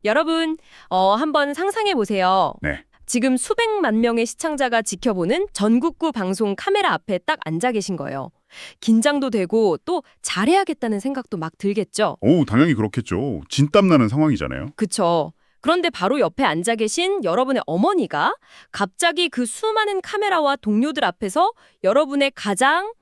여러분, 한번 상상해 보세요. 네. 지금 수백만 명의 시청자가 지켜보는 전국구 방송 카메라 앞에 딱 앉아 계신 거예요. 긴장도 되고 또 잘해야겠다는 생각도 막 들겠죠? 오, 당연히 그렇겠죠. 진땀 나는 상황이잖아요. 그쵸? 그런데 바로 옆에 앉아 계신 여러분의 어머니가 갑자기 그 수많은 카메라와 동료들 앞에서 여러분의 가장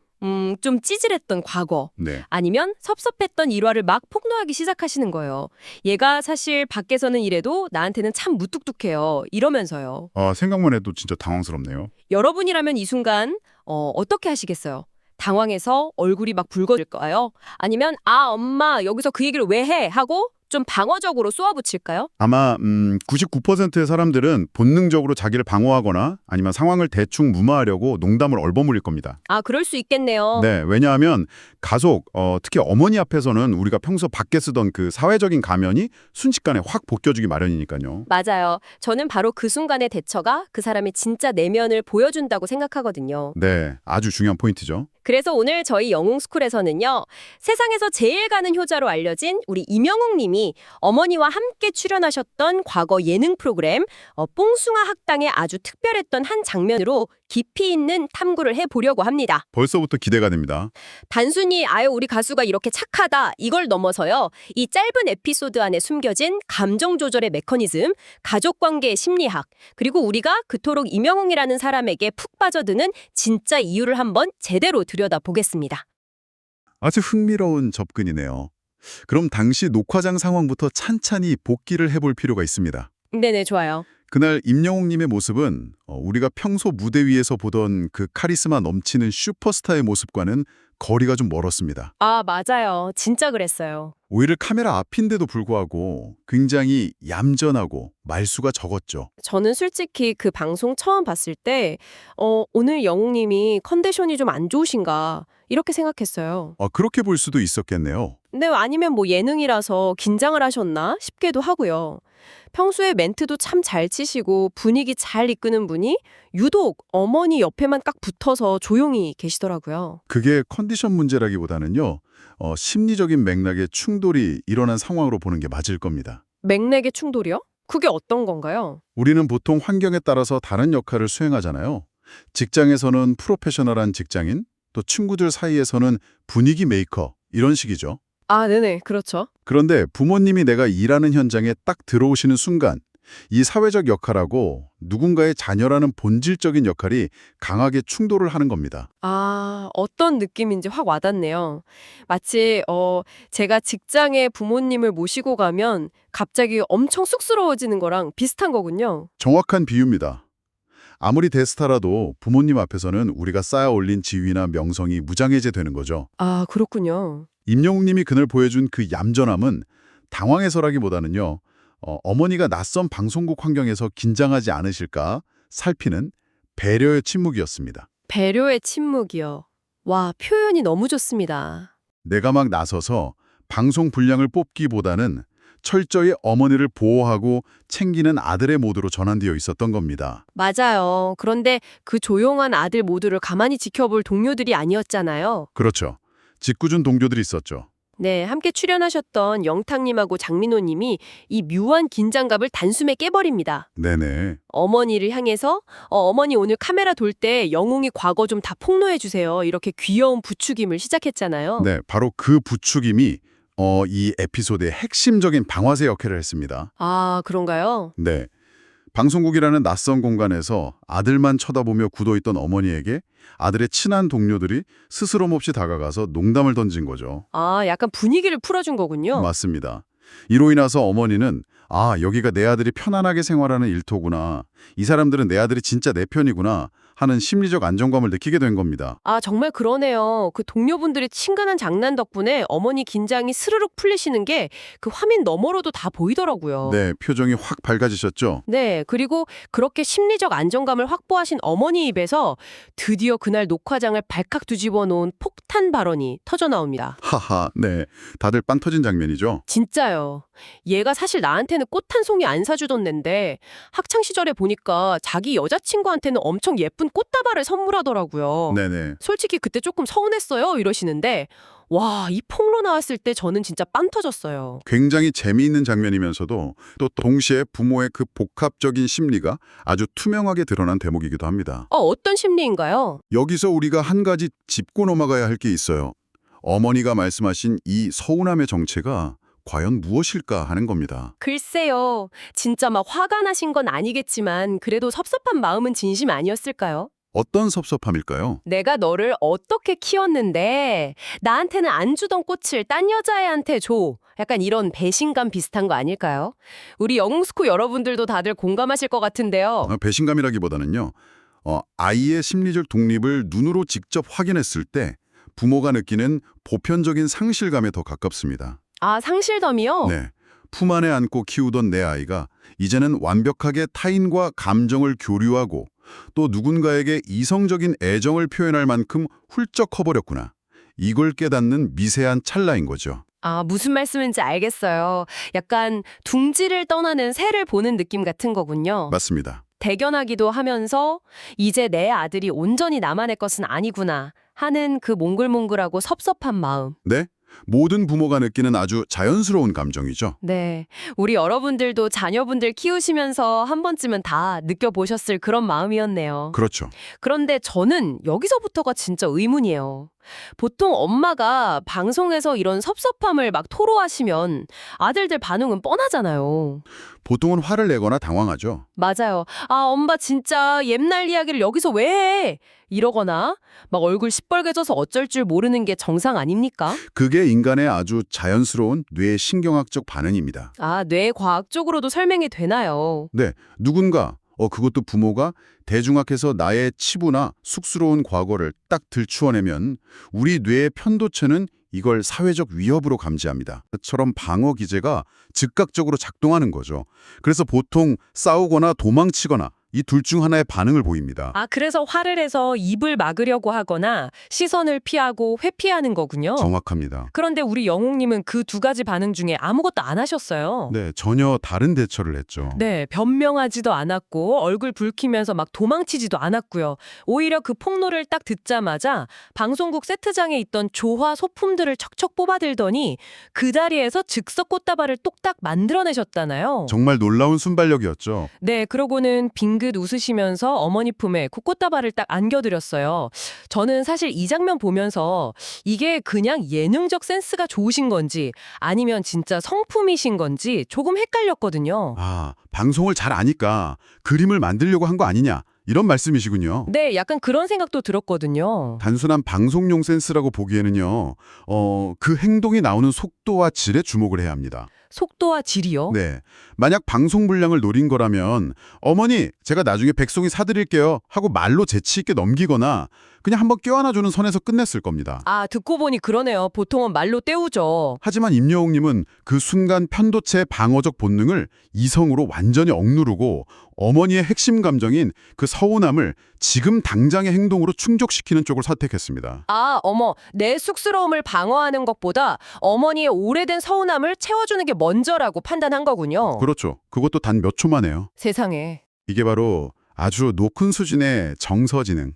좀 찌질했던 과거, 네. 아니면 섭섭했던 일화를 막 폭로하기 시작하시는 거예요. 얘가 사실 밖에서는 이래도 나한테는 참 무뚝뚝해요. 이러면서요. 아, 생각만 해도 진짜 당황스럽네요. 여러분이라면 이 순간 어떻게 하시겠어요? 당황해서 얼굴이 막 붉어질까요? 아니면 엄마 여기서 그 얘기를 왜 해? 하고 좀 방어적으로 쏘아붙일까요? 아마 99%의 사람들은 본능적으로 자기를 방어하거나 아니면 상황을 대충 무마하려고 농담을 얼버무릴 겁니다. 그럴 수 있겠네요. 네, 왜냐하면 가족, 특히 어머니 앞에서는 우리가 평소 밖에 쓰던 그 사회적인 가면이 순식간에 확 벗겨지기 마련이니까요. 맞아요. 저는 바로 그 순간의 대처가 그 사람의 진짜 내면을 보여준다고 생각하거든요. 네, 아주 중요한 포인트죠. 그래서 오늘 저희 영웅스쿨에서는요, 세상에서 제일 가는 효자로 알려진 우리 임영웅 님이 어머니와 함께 출연하셨던 과거 예능 프로그램 뽕숭아 학당에 아주 특별했던 한 장면으로 깊이 있는 탐구를 해보려고 합니다. 벌써부터 기대가 됩니다. 단순히 아유 우리 가수가 이렇게 착하다 이걸 넘어서요. 이 짧은 에피소드 안에 숨겨진 감정 조절의 메커니즘, 가족관계의 심리학, 그리고 우리가 그토록 임영웅이라는 사람에게 푹 빠져드는 진짜 이유를 한번 제대로 들여다보겠습니다. 아주 흥미로운 접근이네요. 그럼 당시 녹화장 상황부터 찬찬히 복기를 해볼 필요가 있습니다. 네네, 좋아요. 그날 임영웅님의 모습은 우리가 평소 무대 위에서 보던 그 카리스마 넘치는 슈퍼스타의 모습과는 거리가 좀 멀었습니다. 맞아요. 진짜 그랬어요. 오히려 카메라 앞인데도 불구하고 굉장히 얌전하고 말수가 적었죠. 저는 솔직히 그 방송 처음 봤을 때 오늘 영웅님이 컨디션이 좀 안 좋으신가 이렇게 생각했어요. 그렇게 볼 수도 있었겠네요. 근데 아니면 뭐 예능이라서 긴장을 하셨나 싶기도 하고요. 평소에 멘트도 참 잘 치시고 분위기 잘 이끄는 분이 유독 어머니 옆에만 딱 붙어서 조용히 계시더라고요. 그게 컨디션 문제라기보다는요. 심리적인 맥락의 충돌이 일어난 상황으로 보는 게 맞을 겁니다. 맥락의 충돌이요? 그게 어떤 건가요? 우리는 보통 환경에 따라서 다른 역할을 수행하잖아요. 직장에서는 프로페셔널한 직장인, 또 친구들 사이에서는 분위기 메이커, 이런 식이죠. 네네, 그렇죠. 그런데 부모님이 내가 일하는 현장에 딱 들어오시는 순간 이 사회적 역할하고 누군가의 자녀라는 본질적인 역할이 강하게 충돌을 하는 겁니다. 어떤 느낌인지 확 와닿네요. 마치 제가 직장에 부모님을 모시고 가면 갑자기 엄청 쑥스러워지는 거랑 비슷한 거군요. 정확한 비유입니다. 아무리 대스타라도 부모님 앞에서는 우리가 쌓아 올린 지위나 명성이 무장해제되는 거죠. 그렇군요. 임영웅 님이 그날 보여준 그 얌전함은 당황해서라기보다는요. 어머니가 낯선 방송국 환경에서 긴장하지 않으실까 살피는 배려의 침묵이었습니다. 배려의 침묵이요. 와, 표현이 너무 좋습니다. 내가 막 나서서 방송 분량을 뽑기보다는 철저히 어머니를 보호하고 챙기는 아들의 모드로 전환되어 있었던 겁니다. 맞아요. 그런데 그 조용한 아들 모두를 가만히 지켜볼 동료들이 아니었잖아요. 그렇죠. 짓궂은 동료들이 있었죠. 네, 함께 출연하셨던 영탁님하고 장민호님이 이 묘한 긴장감을 단숨에 깨버립니다. 네네. 어머니를 향해서 어머니 오늘 카메라 돌 때 영웅이 과거 좀 다 폭로해 주세요. 이렇게 귀여운 부추김을 시작했잖아요. 네, 바로 그 부추김이 이 에피소드의 핵심적인 방아쇠 역할을 했습니다. 그런가요? 네. 방송국이라는 낯선 공간에서 아들만 쳐다보며 굳어있던 어머니에게 아들의 친한 동료들이 스스럼 없이 다가가서 농담을 던진 거죠. 약간 분위기를 풀어준 거군요. 맞습니다. 이로 인해서 어머니는 여기가 내 아들이 편안하게 생활하는 일터구나. 이 사람들은 내 아들이 진짜 내 편이구나 하는 심리적 안정감을 느끼게 된 겁니다. 정말 그러네요. 그 동료분들의 친근한 장난 덕분에 어머니 긴장이 스르륵 풀리시는 게 그 화면 너머로도 다 보이더라고요. 네, 표정이 확 밝아지셨죠? 네, 그리고 그렇게 심리적 안정감을 확보하신 어머니 입에서 드디어 그날 녹화장을 발칵 뒤집어 놓은 폭탄 발언이 터져 나옵니다. 하하, 네. 다들 빵 터진 장면이죠? 진짜요. 얘가 사실 나한테는 꽃 한 송이 안 사주던 앤데 학창 시절에 보니까 자기 여자친구한테는 엄청 예쁜 꽃다발을 선물하더라고요. 네네. 솔직히 그때 조금 서운했어요 이러시는데 와, 이 폭로 나왔을 때 저는 진짜 빵 터졌어요. 굉장히 재미있는 장면이면서도 또 동시에 부모의 그 복합적인 심리가 아주 투명하게 드러난 대목이기도 합니다. 어떤 심리인가요? 여기서 우리가 한 가지 짚고 넘어가야 할 게 있어요. 어머니가 말씀하신 이 서운함의 정체가 과연 무엇일까 하는 겁니다. 글쎄요. 진짜 막 화가 나신 건 아니겠지만 그래도 섭섭한 마음은 진심 아니었을까요? 어떤 섭섭함일까요? 내가 너를 어떻게 키웠는데 나한테는 안 주던 꽃을 딴 여자애한테 줘. 약간 이런 배신감 비슷한 거 아닐까요? 우리 영웅스쿨 여러분들도 다들 공감하실 것 같은데요. 배신감이라기보다는요. 아이의 심리적 독립을 눈으로 직접 확인했을 때 부모가 느끼는 보편적인 상실감에 더 가깝습니다. 아, 상실감이요? 네. 품 안에 안고 키우던 내 아이가 이제는 완벽하게 타인과 감정을 교류하고 또 누군가에게 이성적인 애정을 표현할 만큼 훌쩍 커버렸구나. 이걸 깨닫는 미세한 찰나인 거죠. 아, 무슨 말씀인지 알겠어요. 약간 둥지를 떠나는 새를 보는 느낌 같은 거군요. 맞습니다. 대견하기도 하면서 이제 내 아들이 온전히 나만의 것은 아니구나 하는 그 몽글몽글하고 섭섭한 마음. 네? 모든 부모가 느끼는 아주 자연스러운 감정이죠. 네. 우리 여러분들도 자녀분들 키우시면서 한 번쯤은 다 느껴보셨을 그런 마음이었네요. 그렇죠. 그런데 저는 여기서부터가 진짜 의문이에요. 보통 엄마가 방송에서 이런 섭섭함을 막 토로하시면 아들들 반응은 뻔하잖아요. 보통은 화를 내거나 당황하죠. 맞아요. 아, 엄마 진짜 옛날 이야기를 여기서 왜 해? 이러거나 막 얼굴 시뻘개져서 어쩔 줄 모르는 게 정상 아닙니까? 그게 인간의 아주 자연스러운 뇌 신경학적 반응입니다. 아, 뇌과학적으로도 설명이 되나요? 네, 누군가, 그것도 부모가 대중학에서 나의 치부나 쑥스러운 과거를 딱 들추어내면 우리 뇌의 편도체는 이걸 사회적 위협으로 감지합니다. 처럼 방어 기제가 즉각적으로 작동하는 거죠. 그래서 보통 싸우거나 도망치거나 이 둘 중 하나의 반응을 보입니다. 아, 그래서 화를 해서 입을 막으려고 하거나 시선을 피하고 회피하는 거군요. 정확합니다. 그런데 우리 영웅님은 그 두 가지 반응 중에 아무것도 안 하셨어요. 네, 전혀 다른 대처를 했죠. 네, 변명하지도 않았고 얼굴 붉히면서 막 도망치지도 않았고요. 오히려 그 폭로를 딱 듣자마자 방송국 세트장에 있던 조화 소품들을 척척 뽑아들더니 그 자리에서 즉석 꽃다발을 똑딱 만들어내셨잖아요. 정말 놀라운 순발력이었죠. 네, 그러고는 빙긋 웃으시면서 어머니 품에 그 꽃다발을 딱 안겨드렸어요. 저는 사실 이 장면 보면서 이게 그냥 예능적 센스가 좋으신 건지 아니면 진짜 성품이신 건지 조금 헷갈렸거든요. 아, 방송을 잘 아니까 그림을 만들려고 한 거 아니냐, 이런 말씀이시군요. 네, 약간 그런 생각도 들었거든요. 단순한 방송용 센스라고 보기에는요, 그 행동이 나오는 속도와 질에 주목을 해야 합니다. 속도와 질이요? 네. 만약 방송 분량을 노린 거라면 어머니, 제가 나중에 백송이 사드릴게요 하고 말로 재치 있게 넘기거나 그냥 한번 껴안아주는 선에서 끝냈을 겁니다. 아, 듣고 보니 그러네요. 보통은 말로 때우죠. 하지만 임여웅님은 그 순간 편도체의 방어적 본능을 이성으로 완전히 억누르고 어머니의 핵심 감정인 그 서운함을 지금 당장의 행동으로 충족시키는 쪽을 선택했습니다. 아, 어머, 내 쑥스러움을 방어하는 것보다 어머니의 오래된 서운함을 채워주는 게 먼저라고 판단한 거군요. 그렇죠. 그것도 단 몇 초만 해요. 세상에. 이게 바로 아주 높은 수준의 정서지능,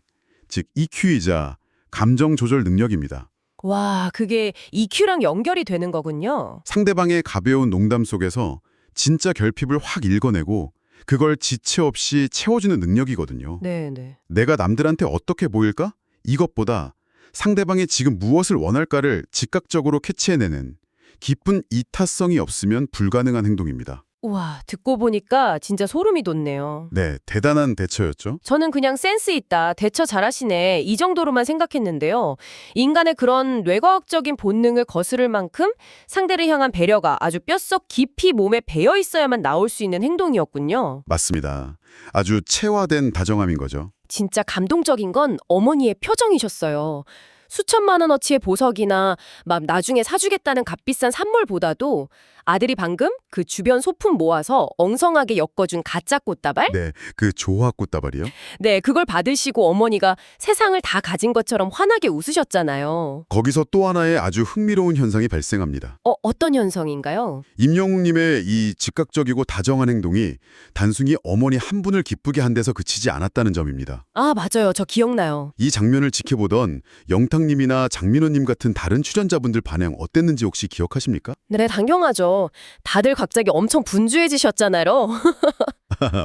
즉 EQ이자 감정 조절 능력입니다. 와, 그게 EQ랑 연결이 되는 거군요. 상대방의 가벼운 농담 속에서 진짜 결핍을 확 읽어내고 그걸 지체 없이 채워주는 능력이거든요. 네네. 내가 남들한테 어떻게 보일까? 이것보다 상대방이 지금 무엇을 원할까를 즉각적으로 캐치해내는 깊은 이타성이 없으면 불가능한 행동입니다. 우와, 듣고 보니까 진짜 소름이 돋네요. 네, 대단한 대처였죠. 저는 그냥 센스 있다, 대처 잘하시네 이 정도로만 생각했는데요. 인간의 그런 뇌과학적인 본능을 거스를 만큼 상대를 향한 배려가 아주 뼛속 깊이 몸에 배어 있어야만 나올 수 있는 행동이었군요. 맞습니다. 아주 체화된 다정함인 거죠. 진짜 감동적인 건 어머니의 표정이셨어요. 수천만 원어치의 보석이나 막 나중에 사주겠다는 값비싼 선물보다도 아들이 방금 그 주변 소품 모아서 엉성하게 엮어준 가짜 꽃다발? 네, 그 조화 꽃다발이요? 네, 그걸 받으시고 어머니가 세상을 다 가진 것처럼 환하게 웃으셨잖아요. 거기서 또 하나의 아주 흥미로운 현상이 발생합니다. 어떤 현상인가요? 임영웅님의 이 즉각적이고 다정한 행동이 단순히 어머니 한 분을 기쁘게 한 데서 그치지 않았다는 점입니다. 아, 맞아요. 저 기억나요. 이 장면을 지켜보던 영탁님이나 장민호님 같은 다른 출연자분들 반응 어땠는지 혹시 기억하십니까? 네, 당연하죠. 다들 갑자기 엄청 분주해지셨잖아요.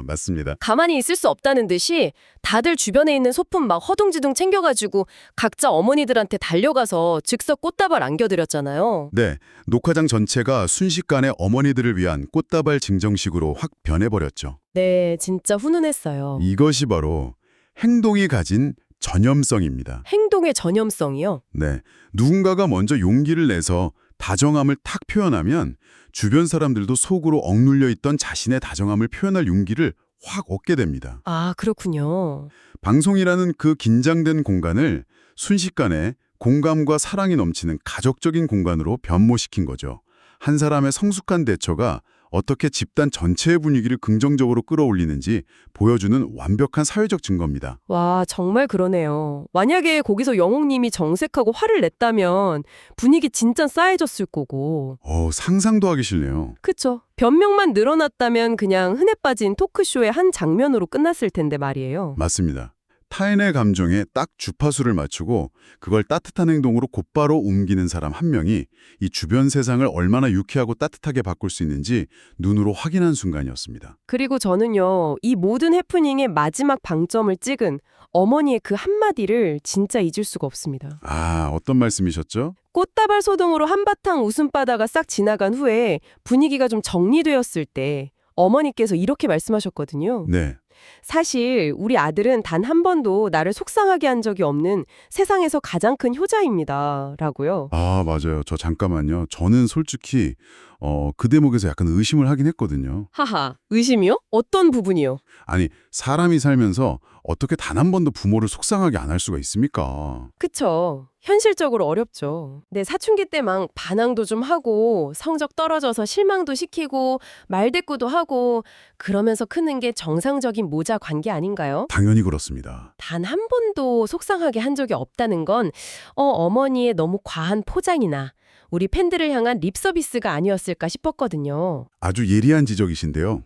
맞습니다. 가만히 있을 수 없다는 듯이 다들 주변에 있는 소품 막 허둥지둥 챙겨가지고 각자 어머니들한테 달려가서 즉석 꽃다발 안겨드렸잖아요. 네, 녹화장 전체가 순식간에 어머니들을 위한 꽃다발 증정식으로 확 변해버렸죠. 네, 진짜 훈훈했어요. 이것이 바로 행동이 가진 전염성입니다. 행동의 전염성이요? 네, 누군가가 먼저 용기를 내서 다정함을 탁 표현하면 주변 사람들도 속으로 억눌려 있던 자신의 다정함을 표현할 용기를 확 얻게 됩니다. 아, 그렇군요. 방송이라는 그 긴장된 공간을 순식간에 공감과 사랑이 넘치는 가족적인 공간으로 변모시킨 거죠. 한 사람의 성숙한 대처가 어떻게 집단 전체의 분위기를 긍정적으로 끌어올리는지 보여주는 완벽한 사회적 증거입니다. 와, 정말 그러네요. 만약에 거기서 영웅님이 정색하고 화를 냈다면 분위기 진짜 싸해졌을 거고. 상상도 하기 싫네요. 그쵸. 변명만 늘어났다면 그냥 흔해 빠진 토크쇼의 한 장면으로 끝났을 텐데 말이에요. 맞습니다. 타인의 감정에 딱 주파수를 맞추고 그걸 따뜻한 행동으로 곧바로 옮기는 사람 한 명이 이 주변 세상을 얼마나 유쾌하고 따뜻하게 바꿀 수 있는지 눈으로 확인한 순간이었습니다. 그리고 저는요, 이 모든 해프닝의 마지막 방점을 찍은 어머니의 그 한마디를 진짜 잊을 수가 없습니다. 아, 어떤 말씀이셨죠? 꽃다발 소동으로 한바탕 웃음바다가 싹 지나간 후에 분위기가 좀 정리되었을 때 어머니께서 이렇게 말씀하셨거든요. 네. 사실 우리 아들은 단 한 번도 나를 속상하게 한 적이 없는 세상에서 가장 큰 효자입니다. 라고요. 아, 맞아요. 저 잠깐만요. 저는 솔직히 그 대목에서 약간 의심을 하긴 했거든요. 하하, 의심이요? 어떤 부분이요? 아니, 사람이 살면서 어떻게 단 한 번도 부모를 속상하게 안 할 수가 있습니까? 그쵸. 현실적으로 어렵죠. 네, 사춘기 때 막 반항도 좀 하고 성적 떨어져서 실망도 시키고 말대꾸도 하고 그러면서 크는 게 정상적인 모자 관계 아닌가요? 당연히 그렇습니다. 단 한 번도 속상하게 한 적이 없다는 건 어머니의 너무 과한 포장이나 우리 팬들을 향한 립서비스가 아니었을까 싶었거든요. 아주 예리한 지적이신데요.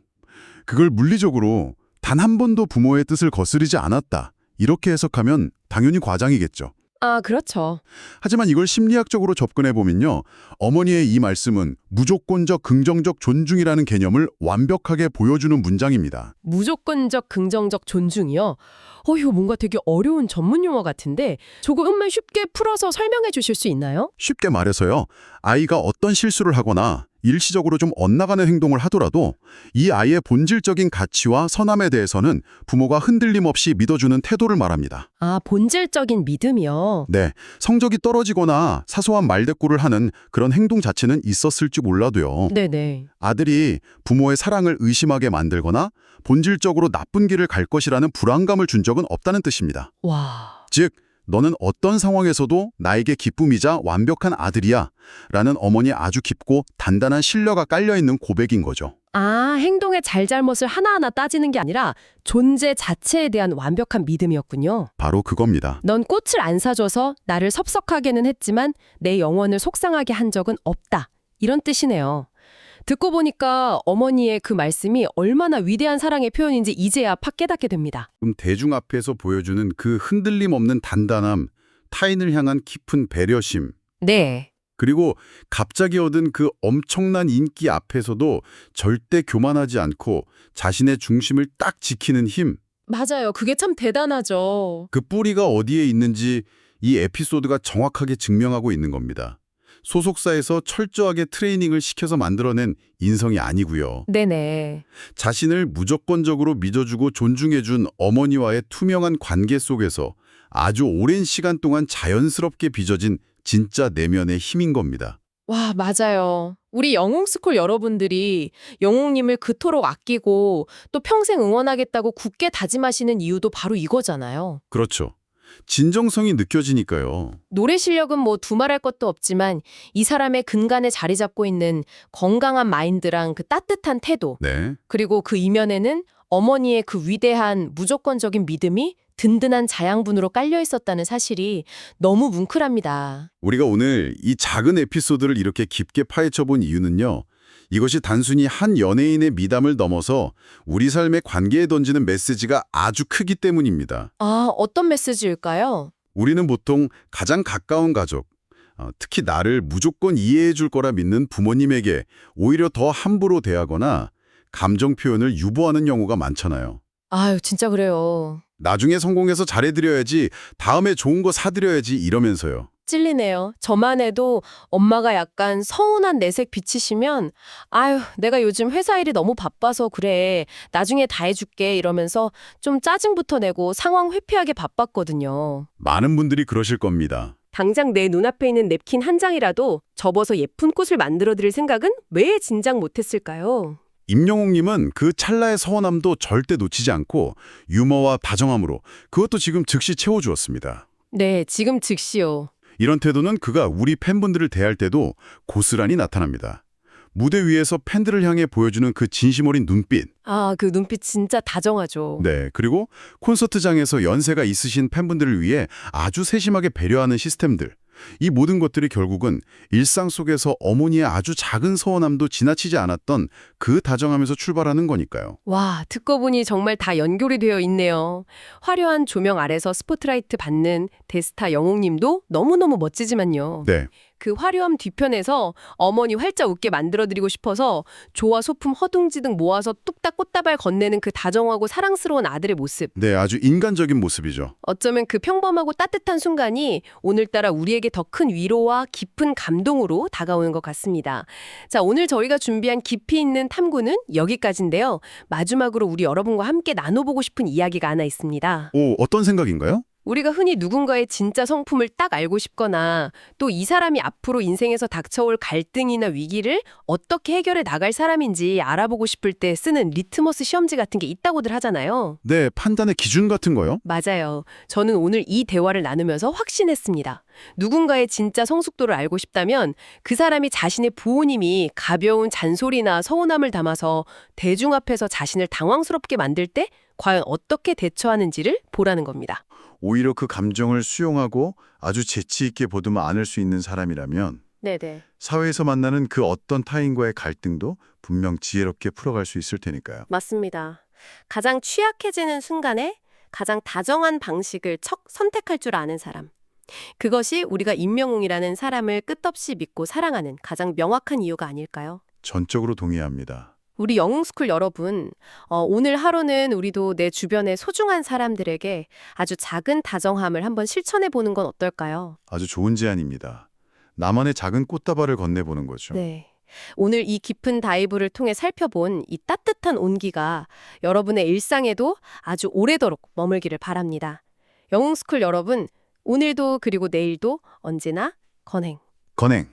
그걸 물리적으로 단 한 번도 부모의 뜻을 거스르지 않았다. 이렇게 해석하면 당연히 과장이겠죠. 아, 그렇죠. 하지만 이걸 심리학적으로 접근해보면요. 어머니의 이 말씀은 무조건적 긍정적 존중이라는 개념을 완벽하게 보여주는 문장입니다. 무조건적 긍정적 존중이요? 이거 뭔가 되게 어려운 전문 용어 같은데 조금만 쉽게 풀어서 설명해 주실 수 있나요? 쉽게 말해서요. 아이가 어떤 실수를 하거나 일시적으로 좀 엇나가는 행동을 하더라도 이 아이의 본질적인 가치와 선함에 대해서는 부모가 흔들림 없이 믿어주는 태도를 말합니다. 아, 본질적인 믿음이요? 네, 성적이 떨어지거나 사소한 말대꾸를 하는 그런 행동 자체는 있었을지 몰라도요. 네네. 아들이 부모의 사랑을 의심하게 만들거나 본질적으로 나쁜 길을 갈 것이라는 불안감을 준 적은 없다는 뜻입니다. 와. 즉, 너는 어떤 상황에서도 나에게 기쁨이자 완벽한 아들이야 라는 어머니의 아주 깊고 단단한 신뢰가 깔려있는 고백인 거죠. 아, 행동의 잘잘못을 하나하나 따지는 게 아니라 존재 자체에 대한 완벽한 믿음이었군요. 바로 그겁니다. 넌 꽃을 안 사줘서 나를 섭섭하게는 했지만 내 영혼을 속상하게 한 적은 없다. 이런 뜻이네요. 듣고 보니까 어머니의 그 말씀이 얼마나 위대한 사랑의 표현인지 이제야 팍 깨닫게 됩니다. 대중 앞에서 보여주는 그 흔들림 없는 단단함, 타인을 향한 깊은 배려심, 네. 그리고 갑자기 얻은 그 엄청난 인기 앞에서도 절대 교만하지 않고 자신의 중심을 딱 지키는 힘, 맞아요. 그게 참 대단하죠. 그 뿌리가 어디에 있는지 이 에피소드가 정확하게 증명하고 있는 겁니다. 소속사에서 철저하게 트레이닝을 시켜서 만들어낸 인성이 아니고요. 네네. 자신을 무조건적으로 믿어주고 존중해준 어머니와의 투명한 관계 속에서 아주 오랜 시간 동안 자연스럽게 빚어진 진짜 내면의 힘인 겁니다. 와, 맞아요. 우리 영웅스쿨 여러분들이 영웅님을 그토록 아끼고 또 평생 응원하겠다고 굳게 다짐하시는 이유도 바로 이거잖아요. 그렇죠. 진정성이 느껴지니까요. 노래 실력은 뭐 두말할 것도 없지만 이 사람의 근간에 자리 잡고 있는 건강한 마인드랑 그 따뜻한 태도, 네. 그리고 그 이면에는 어머니의 그 위대한 무조건적인 믿음이 든든한 자양분으로 깔려 있었다는 사실이 너무 뭉클합니다. 우리가 오늘 이 작은 에피소드를 이렇게 깊게 파헤쳐 본 이유는요. 이것이 단순히 한 연예인의 미담을 넘어서 우리 삶의 관계에 던지는 메시지가 아주 크기 때문입니다. 아, 어떤 메시지일까요? 우리는 보통 가장 가까운 가족, 특히 나를 무조건 이해해 줄 거라 믿는 부모님에게 오히려 더 함부로 대하거나 감정 표현을 유보하는 경우가 많잖아요. 아유, 진짜 그래요. 나중에 성공해서 잘해드려야지, 다음에 좋은 거 사드려야지 이러면서요. 찔리네요. 저만 해도 엄마가 약간 서운한 내색 비치시면 아유, 내가 요즘 회사 일이 너무 바빠서 그래. 나중에 다 해줄게 이러면서 좀 짜증부터 내고 상황 회피하게 바빴거든요. 많은 분들이 그러실 겁니다. 당장 내 눈앞에 있는 냅킨 한 장이라도 접어서 예쁜 꽃을 만들어 드릴 생각은 왜 진작 못했을까요? 임영웅님은 그 찰나의 서운함도 절대 놓치지 않고 유머와 다정함으로 그것도 지금 즉시 채워주었습니다. 네, 지금 즉시요. 이런 태도는 그가 우리 팬분들을 대할 때도 고스란히 나타납니다. 무대 위에서 팬들을 향해 보여주는 그 진심 어린 눈빛. 아, 그 눈빛 진짜 다정하죠. 네, 그리고 콘서트장에서 연세가 있으신 팬분들을 위해 아주 세심하게 배려하는 시스템들. 이 모든 것들이 결국은 일상 속에서 어머니의 아주 작은 서운함도 지나치지 않았던 그 다정함에서 출발하는 거니까요. 와, 듣고 보니 정말 다 연결이 되어 있네요. 화려한 조명 아래서 스포트라이트 받는 대스타 영웅님도 너무너무 멋지지만요. 네, 그 화려함 뒤편에서 어머니 활짝 웃게 만들어드리고 싶어서 조화 소품 허둥지 등 모아서 뚝딱 꽃다발 건네는 그 다정하고 사랑스러운 아들의 모습. 네, 아주 인간적인 모습이죠. 어쩌면 그 평범하고 따뜻한 순간이 오늘따라 우리에게 더 큰 위로와 깊은 감동으로 다가오는 것 같습니다. 자, 오늘 저희가 준비한 깊이 있는 탐구는 여기까지인데요. 마지막으로 우리 여러분과 함께 나눠보고 싶은 이야기가 하나 있습니다. 오, 어떤 생각인가요? 우리가 흔히 누군가의 진짜 성품을 딱 알고 싶거나 또 이 사람이 앞으로 인생에서 닥쳐올 갈등이나 위기를 어떻게 해결해 나갈 사람인지 알아보고 싶을 때 쓰는 리트머스 시험지 같은 게 있다고들 하잖아요. 네, 판단의 기준 같은 거요? 맞아요. 저는 오늘 이 대화를 나누면서 확신했습니다. 누군가의 진짜 성숙도를 알고 싶다면 그 사람이 자신의 부모님이 가벼운 잔소리나 서운함을 담아서 대중 앞에서 자신을 당황스럽게 만들 때 과연 어떻게 대처하는지를 보라는 겁니다. 오히려 그 감정을 수용하고 아주 재치 있게 보듬어 안을 수 있는 사람이라면 네네. 사회에서 만나는 그 어떤 타인과의 갈등도 분명 지혜롭게 풀어갈 수 있을 테니까요. 맞습니다. 가장 취약해지는 순간에 가장 다정한 방식을 선택할 줄 아는 사람. 그것이 우리가 임명웅이라는 사람을 끝없이 믿고 사랑하는 가장 명확한 이유가 아닐까요? 전적으로 동의합니다. 우리 영웅스쿨 여러분, 오늘 하루는 우리도 내 주변의 소중한 사람들에게 아주 작은 다정함을 한번 실천해 보는 건 어떨까요? 아주 좋은 제안입니다. 나만의 작은 꽃다발을 건네보는 거죠. 네. 오늘 이 깊은 다이브를 통해 살펴본 이 따뜻한 온기가 여러분의 일상에도 아주 오래도록 머물기를 바랍니다. 영웅스쿨 여러분, 오늘도 그리고 내일도 언제나 건행. 건행.